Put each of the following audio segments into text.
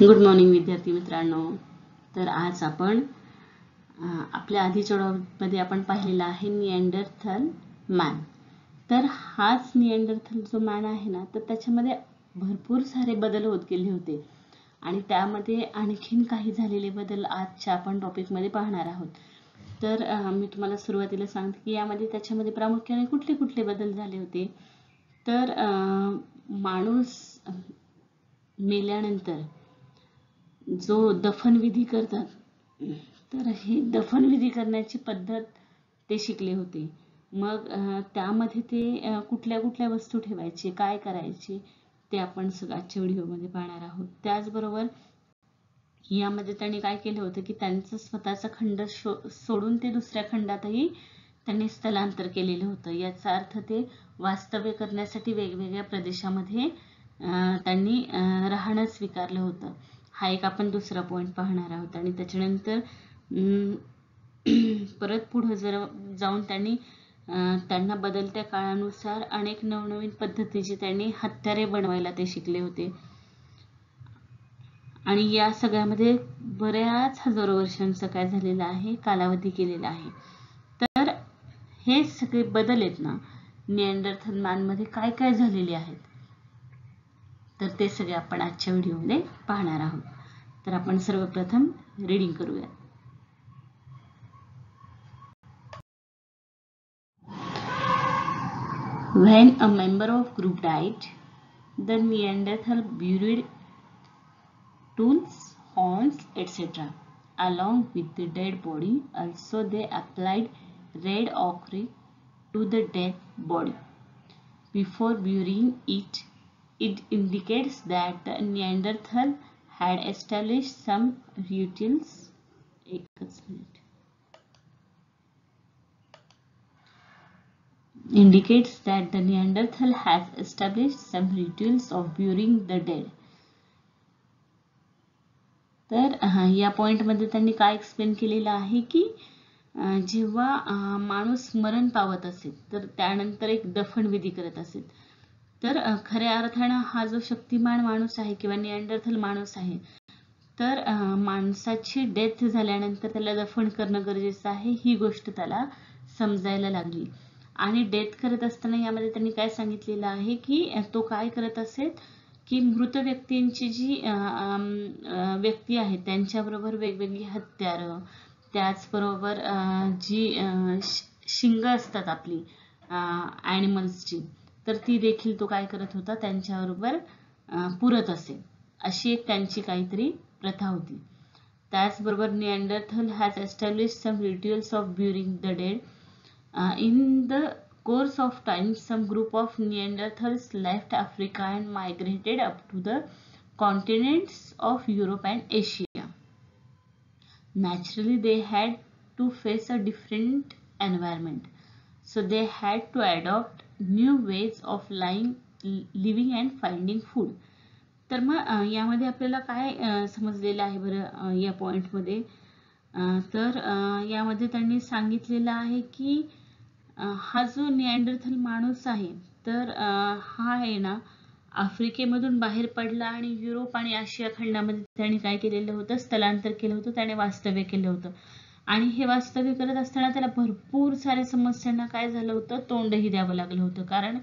Good morning विद्यार्थी मित्रांनो. तर आज आपण आपल्या आधीच्या मध्ये आपण पाहिलेला आहे निअँडरथल मॅन. तर हाच निअँडरथल जो मॅन आहे ना, तर त्याच्यामध्ये भरपूर सारे बदल होत गेले होते आणि त्यामध्ये आणखीन काही झालेले बदल आजच्या आपण टॉपिकमध्ये पाहणार आहोत. तर मी तुम्हाला सुरुवातीला सांगते की यामध्ये त्याच्यामध्ये प्रामुख्याने कुठले कुठले बदल झाले होते. तर माणूस मेल्यानंतर जो दफनविधी करतात, तर ही दफनविधी करण्याची पद्धत ते शिकले होते. मग त्यामध्ये ते कुठल्या कुठल्या वस्तू ठेवायचे, काय करायचे, ते आपण आजच्या व्हिडिओमध्ये पाहणार आहोत. त्याचबरोबर यामध्ये त्यांनी काय केलं होतं की त्यांचं स्वतःचा खंड सोडून ते दुसऱ्या खंडातही त्यांनी स्थलांतर केलेलं होतं. याचा अर्थ ते वास्तव्य करण्यासाठी वेगवेगळ्या प्रदेशामध्ये त्यांनी राहणं स्वीकारलं होतं. हा एक आपण दुसरा पॉइंट पाहणार आहोत. आणि त्याच्यानंतर परत पुढे जाऊन त्यांना बदलत्या काळानुसार अनेक नवनवीन पद्धतीचे त्यांनी हत्यारे बनवायला ते शिकले होते. आणि या सगळ्यामध्ये बऱ्याच हजारो वर्षांचा काय झालेला आहे, कालावधी केलेला आहे. तर हे सगळे बदल आहेत ना, निअँडरथल मॅन मध्ये काय काय झालेले आहेत, तर ते सगळे आपण आजच्या व्हिडिओमध्ये पाहणार आहोत. तर आपण सर्वप्रथम रीडिंग करूया. When a member of group died, the Neanderthal buried tools, horns, etc. along with the dead body. Also, they applied red ochre to the dead body before burying it. It indicates that the Neanderthal had established some rituals. Indicates that the Neanderthal has established some rituals of burying the dead. तर या पॉइंटमध्ये त्यांनी काय explain केलेलं आहे की जेव्हा माणूस मरण पावत असेल तर त्यानंतर एक दफनविधी करत असेल, तर खऱ्या अर्थानं हा जो शक्तिमान माणूस आहे किंवा निअँडरथल माणूस आहे, तर माणसाची डेथ झाल्यानंतर त्याला दफन करणं गरजेचं आहे, ही गोष्ट त्याला समजायला लागली. आणि डेथ करत असताना यामध्ये त्यांनी काय सांगितलेलं आहे की तो काय करत असेल की मृत व्यक्तींची जी व्यक्ती आहे त्यांच्याबरोबर वेगवेगळी हत्यारं, त्याचबरोबर जी शिंग असतात आपली ॲनिमल्सची, तर ती देखील तो काय करत होता, त्यांच्याबरोबर पुरत असेल, अशी एक त्यांची काहीतरी प्रथा होती. त्याचबरोबर Neanderthal has established some rituals of burying the dead. In the course of time, some group of Neanderthals left Africa and migrated up to the continents of Europe and Asia. Naturally, they had to face a different environment, so they had to adopt new ways of living and finding food. तर मग यामध्ये आपल्याला काय समजलेलं आहे बरं या पॉइंटमध्ये, तर यामध्ये त्यांनी सांगितलेलं आहे की हा जो निअँडरथल माणूस आहे, तर हा आहे ना आफ्रिकेमधून बाहेर पडला आणि युरोप आणि आशिया खंडामध्ये त्याने काय केलेलं होतं, स्थलांतर केलं होतं, त्याने वास्तव्य केलं होतं. आणि हे वास्तव्य करत असताना त्याला भरपूर साऱ्या समस्यांना काय झालं होतं, तोंडही द्यावं लागलं होतं. कारण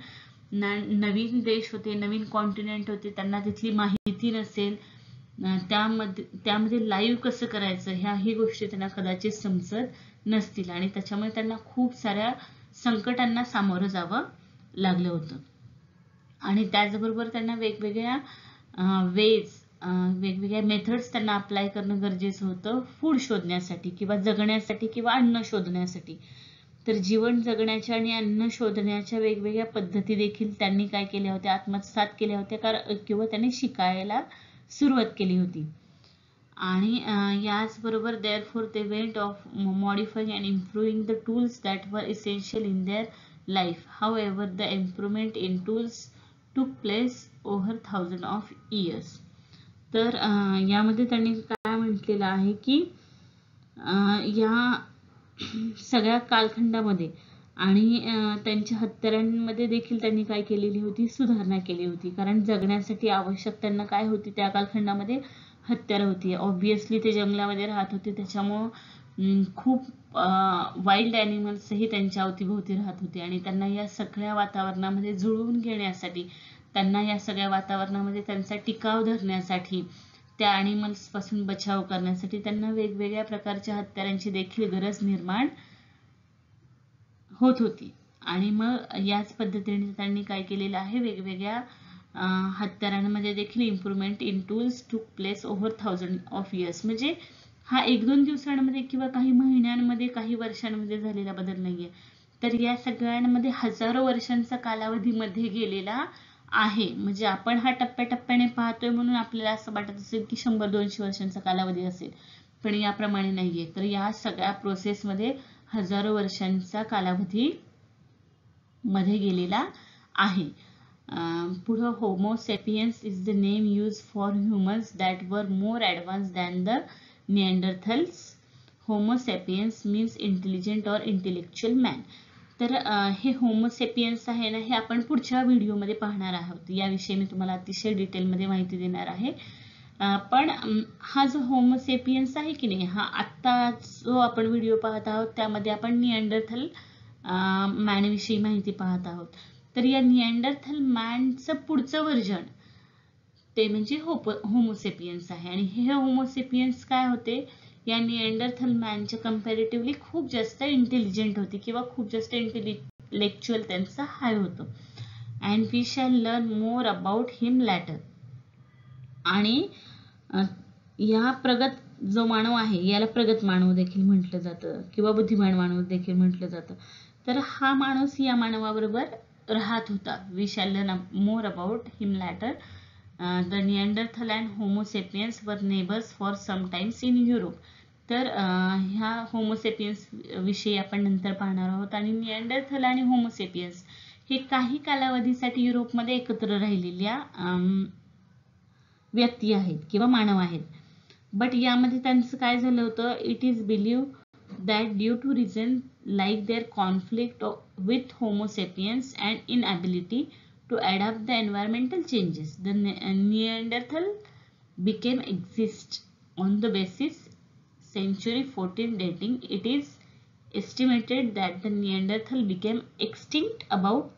नवीन देश होते, नवीन कॉन्टिनेंट होते, त्यांना तिथली माहिती नसेल, त्यामध्ये लाईव्ह कसं करायचं ही गोष्टी त्यांना कदाचित समजत नसतील आणि त्याच्यामुळे त्यांना खूप साऱ्या संकटांना सामोरं जावं लागलं होतं. आणि त्याचबरोबर त्यांना वेगवेगळ्या वेगवेगळ्या मेथड्स त्यांना अप्लाय करणं गरजेचं होतं फूड शोधण्यासाठी किंवा जगण्यासाठी किंवा अन्न शोधण्यासाठी. तर जीवन जगण्याच्या आणि अन्न शोधण्याच्या वेगवेगळ्या पद्धती देखील त्यांनी काय केल्या होत्या, आत्मसात केल्या होत्या किंवा त्यांनी शिकायला सुरुवात केली होती. आणि याचबरोबर therefore they went of modifying and improving the tools that were essential in their life. However, the improvement in tools took place over thousands of years. तर यामध्ये त्यांनी काय म्हटलेलं आहे की या सगळ्या कालखंडामध्ये आणि त्यांच्या हत्यारांमध्ये देखील त्यांनी काय केलेली होती, सुधारणा केली होती. कारण जगण्यासाठी आवश्यक त्यांना काय होती त्या कालखंडामध्ये, हत्यारं होती. ऑब्व्हियसली ते जंगलामध्ये राहत होते, त्याच्यामुळं खूप वाईल्ड ॲनिमल्सही त्यांच्या अवतीभोवती राहत होते आणि त्यांना या सगळ्या वातावरणामध्ये जुळवून घेण्यासाठी, त्यांना या सगळ्या वातावरणामध्ये त्यांचा टिकाव धरण्यासाठी, त्या ॲनिमल्स पासून बचाव करण्यासाठी त्यांना वेगवेगळ्या प्रकारच्या हत्यारांची देखील गरज निर्माण होत होती. आणि मग याच पद्धतीने त्यांनी काय केलेलं आहे, वेगवेगळ्या हत्यारांमध्ये देखील इम्प्रूव्हमेंट इन टूल्स टूक प्लेस ओव्हर 1000 ऑफ इयर्स. म्हणजे हा 1-2 दिवसांमध्ये किंवा काही महिन्यांमध्ये, काही वर्षांमध्ये झालेला बदल नाहीये, तर या सगळ्यांमध्ये हजारो वर्षांचा कालावधीमध्ये गेलेला आहे. म्हणजे आपण हा टप्प्याटप्प्याने पाहतोय म्हणून आपल्याला असं वाटत असेल की 100-200 वर्षांचा कालावधी असेल, पण याप्रमाणे नाहीये. तर या सगळ्या प्रोसेसमध्ये हजारो वर्षांचा कालावधी मध्ये गेलेला आहे. पुढे Homo sapiens is the name use for humans that were more advanced than the Neanderthals. Homo sapiens means intelligent और इंटेलेक्च्युअल मॅन. तर हे होमो सेपियन्स आहे ना, हे आपण पुढच्या व्हिडिओमध्ये पाहणार आहोत. याविषयी मी तुम्हाला अतिशय डिटेलमध्ये माहिती देणार आहे. पण हा जो होमो सेपियन्स आहे की नाही, हा आत्ता जो आपण व्हिडिओ पाहत आहोत त्यामध्ये आपण निअँडरथल मॅनविषयी माहिती पाहत आहोत. तर या निअँडरथल मॅनचं पुढचं व्हर्जन ते म्हणजे होमोसेपियन्स आहे. आणि हे होमोसेपियन्स काय होते, या निअँडरथल मॅनच्या कंपॅरेटिव्हली खूप जास्त इंटेलिजंट होते किंवा खूप जास्त इंटेलेक्च्युअल त्यांचं हाय होतं. And we shall learn more about him later. आणि या प्रगत जो मानव आहे याला प्रगत मानव देखील म्हटलं जातं किंवा बुद्धिमान मानव देखील म्हटलं जातं. तर हा माणूस या मानवाबरोबर राहत होता. We shall learn more about him later. The Neanderthal and Homo sapiens were neighbours for some times in Europe. तर ह्या होमोसेपियन्स विषयी आपण नंतर पाहणार आहोत. आणि निअँडरथल आणि होमोसेपियन्स हे काही कालावधीसाठी युरोपमध्ये एकत्र राहिलेल्या व्यक्ती आहेत किंवा मानव आहेत. बट यामध्ये त्यांचं काय झालं होतं, it is believed that due to reason like their conflict with Homo sapiens and inability to adapt the environmental changes, the Neanderthal became exist on the basis century 14 dating. It is estimated that the Neanderthal became extinct about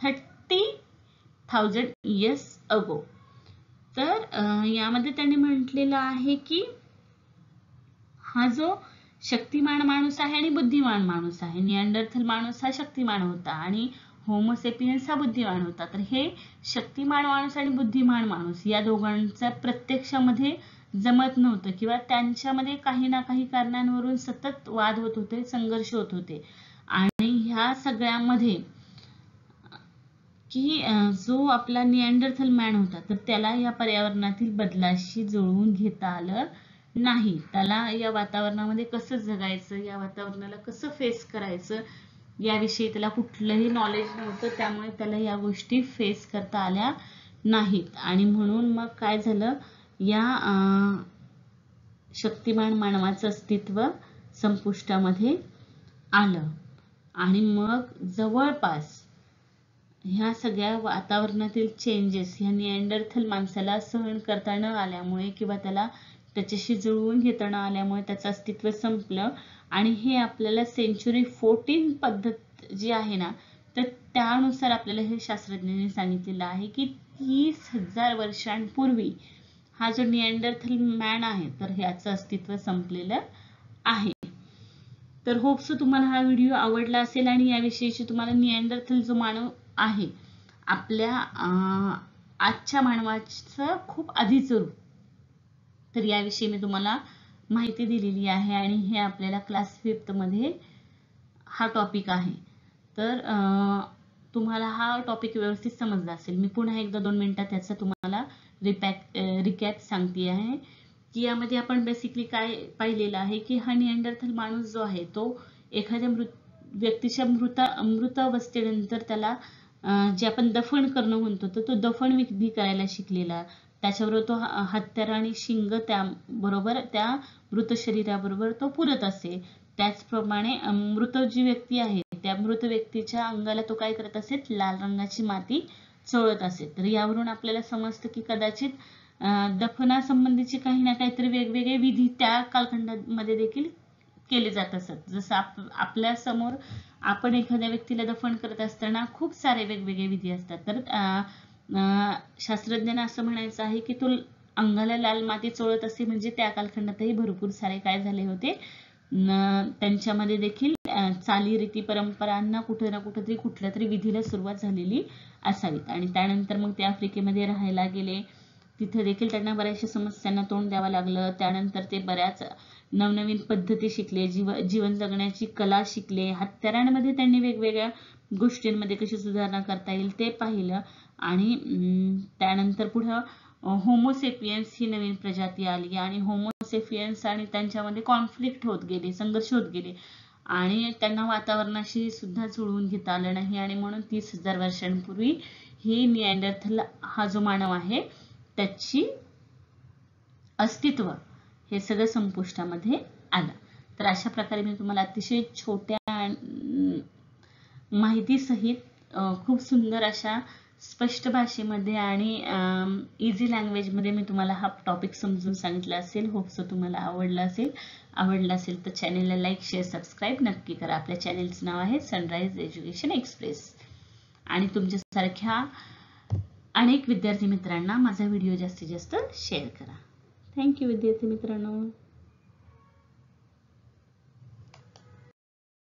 30,000 years ago. तर यामध्ये त्यांनी म्हटलेलं आहे की हा जो शक्तिमान माणूस आहे आणि बुद्धिमान माणूस आहे. निअँडरथल माणूस हा शक्तिमान होता आणि होमोसेपियन्स हा बुद्धिमान होता. तर हे शक्तिमान माणूस आणि बुद्धिमान माणूस या दोघांचा प्रत्यक्षामध्ये जमत नव्हतं किंवा त्यांच्यामध्ये काही ना काही कारणांवरून सतत वाद होत होते, संघर्ष होत होते. आणि ह्या सगळ्यामध्ये की जो आपला निअँडरथल मॅन होता तर त्याला या पर्यावरणातील बदलाशी जुळवून घेता आलं नाही. त्याला या वातावरणामध्ये कसं जगायचं, या वातावरणाला कसं फेस करायचं याविषयी त्याला कुठलंही नॉलेज नव्हतं. त्यामुळे त्याला या गोष्टी फेस करता आल्या नाहीत. आणि म्हणून मग काय झालं, या शक्तिमान मानवाचं अस्तित्व संपुष्टामध्ये आलं. आणि मग जवळपास ह्या सगळ्या वातावरणातील चेंजेस ह्या निअँडरथल माणसाला सहन करता न आल्यामुळे किंवा त्याच्याशी जुळवून घेता न आल्यामुळे त्याचं अस्तित्व संपलं. आणि हे आपल्याला सेंच्युरी 14 पद्धत जी आहे ना, तर त्यानुसार आपल्याला हे शास्त्रज्ञांनी सांगितलेलं आहे की 30,000 वर्षांपूर्वी हा जो निअँडरथल मॅन आहे तर ह्याचं अस्तित्व संपलेलं आहे. तर होप्स तुम्हाला हा व्हिडिओ आवडला असेल आणि याविषयीची तुम्हाला निअँडरथल जो मानव आहे आपल्या आजच्या मानवाचं खूप आधीचं रूप, तर याविषयी मी तुम्हाला माहिती दिलेली आहे. आणि हे आपल्याला क्लास 5th मध्ये हा टॉपिक आहे. तर तुम्हाला हा टॉपिक व्यवस्थित समजला असेल. मी पुन्हा एकदा 2 मिनिटात त्याचा तुम्हाला रिकॅप सांगते आहे की यामध्ये आपण बेसिकली काय पाहिलेलं आहे की हा निअँडरथल माणूस जो आहे तो एखाद्या व्यक्तीच्या मृत अवस्थेनंतर त्याला जे आपण दफन करणं म्हणतो तर तो दफन विधी करायला शिकलेला. त्याच्याबरोबर तो हत्यार आणि शिंग त्याबरोबर त्या मृत शरीराबरोबर तो पुरत असे. त्याचप्रमाणे मृत जी व्यक्ती आहे त्या मृत व्यक्तीच्या अंगाला तो काय करत असे, लाल रंगाची माती चोळत असे. तर यावरून आपल्याला समजतं की कदाचित दफनासंबंधीचे काही ना काहीतरी वेगवेगळे विधी त्या कालखंडामध्ये देखील केले जात असत. जसं आपल्या समोर आपण एखाद्या व्यक्तीला दफन करत असताना खूप सारे वेगवेगळे विधी असतात. तर शास्त्रज्ञांना असं म्हणायचं आहे की तो अंगाला लाल माती चोळत असे, म्हणजे त्या कालखंडातही भरपूर सारे काय झाले होते, त्यांच्यामध्ये देखील चालीरीती परंपरांना कुठे ना कुठेतरी कुठल्या तरी विधीला सुरुवात झालेली असावीत. आणि त्यानंतर मग ते आफ्रिकेमध्ये राहायला गेले. तिथे देखील त्यांना बऱ्याचशा समस्यांना तोंड द्यावं लागलं. त्यानंतर ते बऱ्याच नवनवीन पद्धती शिकले, जीवन जगण्याची कला शिकले. हत्यारांमध्ये त्यांनी वेगवेगळ्या गोष्टींमध्ये कशी सुधारणा करता येईल ते पाहिलं. आणि त्यानंतर पुढं होमोसेपियन्स ही नवीन प्रजाती आली आणि होमोसेपियन्स आणि त्यांच्यामध्ये कॉन्फ्लिक्ट होत गेले, संघर्ष होत गेले आणि त्यांना वातावरणाशी सुद्धा जुळवून घेता आलं नाही. आणि म्हणून 30,000 वर्षांपूर्वी ही निअँडरथल हा जो मानव आहे त्याची अस्तित्व हे सगळं संपुष्टामध्ये आलं. तर अशा प्रकारे मी तुम्हाला अतिशय छोट्या माहितीसहित खूप सुंदर अशा स्पष्ट भाषेमध्ये आणि इझी लँग्वेजमध्ये मी तुम्हाला हा टॉपिक समजून सांगितला असेल. होप्सो तुम्हाला आवडला असेल तर चॅनेलला लाईक, शेअर, सबस्क्राईब नक्की करा. आपल्या चॅनेलचं नाव आहे सनराइज एज्युकेशन एक्सप्रेस. आणि तुमच्यासारख्या अनेक विद्यार्थी मित्रांना माझा व्हिडिओ जास्तीत जास्त शेअर करा. थँक्यू विद्यार्थी मित्रांनो.